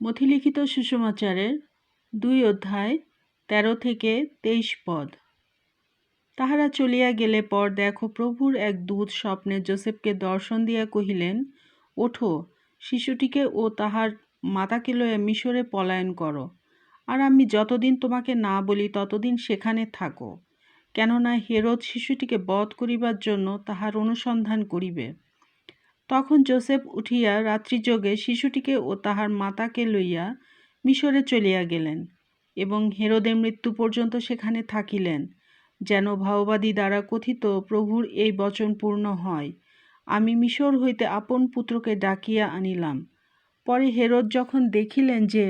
মথিলিখিত সুষমাচারের 2 অধ্যায় 13 থেকে 23 পদ। তাহারা চলিয়া গেলে পর দেখো, প্রভুর এক দূত স্বপ্নে যোসেফকে দর্শন দিয়া কহিলেন, ওঠো, শিশুটিকে ও তাহার মাতাকে লইয়া মিশরে পলায়ন করো, আর আমি যতদিন তোমাকে না বলি ততদিন সেখানে থাকো, কেননা হেরোদ শিশুটিকে বধ করিবার জন্য তাহার অনুসন্ধান করিবে। তখন যোসেফ উঠিয়া রাত্রিযোগে শিশুটিকে ও তাহার মাতাকে লইয়া মিশরে চলিয়া গেলেন, এবং হেরোদের মৃত্যু পর্যন্ত সেখানে থাকিলেন, যেন ভাওবাদী দ্বারা কথিত প্রভুর এই বচন পূর্ণ হয়, আমি মিশর হইতে আপন পুত্রকে ডাকিয়া আনিলাম। পরে হেরোদ যখন দেখিলেন যে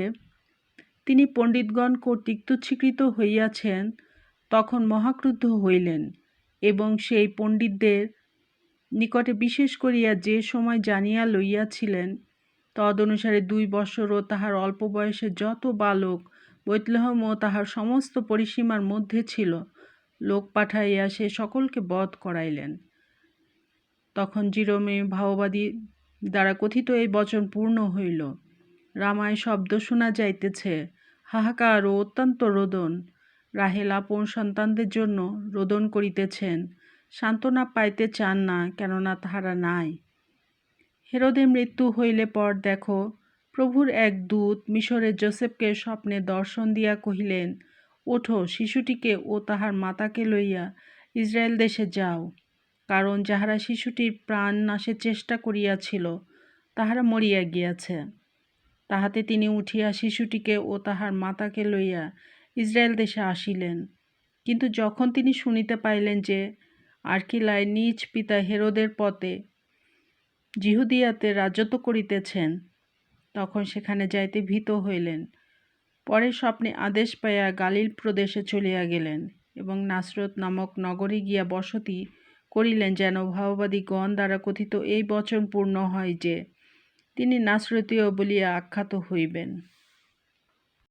তিনি পণ্ডিতগণ কর্তৃক তুচ্ছীকৃত হইয়াছেন, তখন মহাক্রুদ্ধ হইলেন, এবং সেই পণ্ডিতদের নিকটে বিশেষ করিয়া যে সময় জানিয়া লইয়াছিলেন, তদনুসারে 2 বৎসর ও তাহার অল্প বয়সে যত বালক বৈতলহম ও তাহার সমস্ত পরিসীমার মধ্যে ছিল, লোক পাঠাইয়া সে সকলকে বধ করাইলেন। তখন জিরোমে ভাওবাদী দ্বারা কথিত এই বচন পূর্ণ হইল, রামায় শব্দ শোনা যাইতেছে, হাহাকার ও অত্যন্ত রোদন। রাহেল আপন সন্তানদের জন্য রোদন করিতেছেন, সান্ত্বনা পাইতে চান না, কেননা তাহারা নাই। হেরোদের মৃত্যু হইলে পর দেখো, প্রভুর এক দূত মিশরে যোসেফকে স্বপ্নে দর্শন দিয়া কহিলেন, ওঠো, শিশুটিকে ও তাহার মাতাকে লইয়া ইসরায়েল দেশে যাও, কারণ যাহারা শিশুটির প্রাণ নাশের চেষ্টা করিয়াছিল তাহারা মরিয়া গিয়াছে। তাহাতে তিনি উঠিয়া শিশুটিকে ও তাহার মাতাকে লইয়া ইসরায়েল দেশে আসিলেন। কিন্তু যখন তিনি শুনিতে পাইলেন যে আর্কিলায় নিজ পিতা হেরোদের পদে জিহুদিয়াতে রাজত্ব করিতেছেন, তখন সেখানে যাইতে ভীত হইলেন। পরে স্বপ্নে আদেশ পাইয়া গালিল প্রদেশে চলিয়া গেলেন, এবং নাসরত নামক নগরে গিয়া বসতি করিলেন, যেন ভাওবাদীগণ দ্বারা কথিত এই বচন পূর্ণ হয় যে তিনি নাসরতীয় বলিয়া আখ্যাত হইবেন।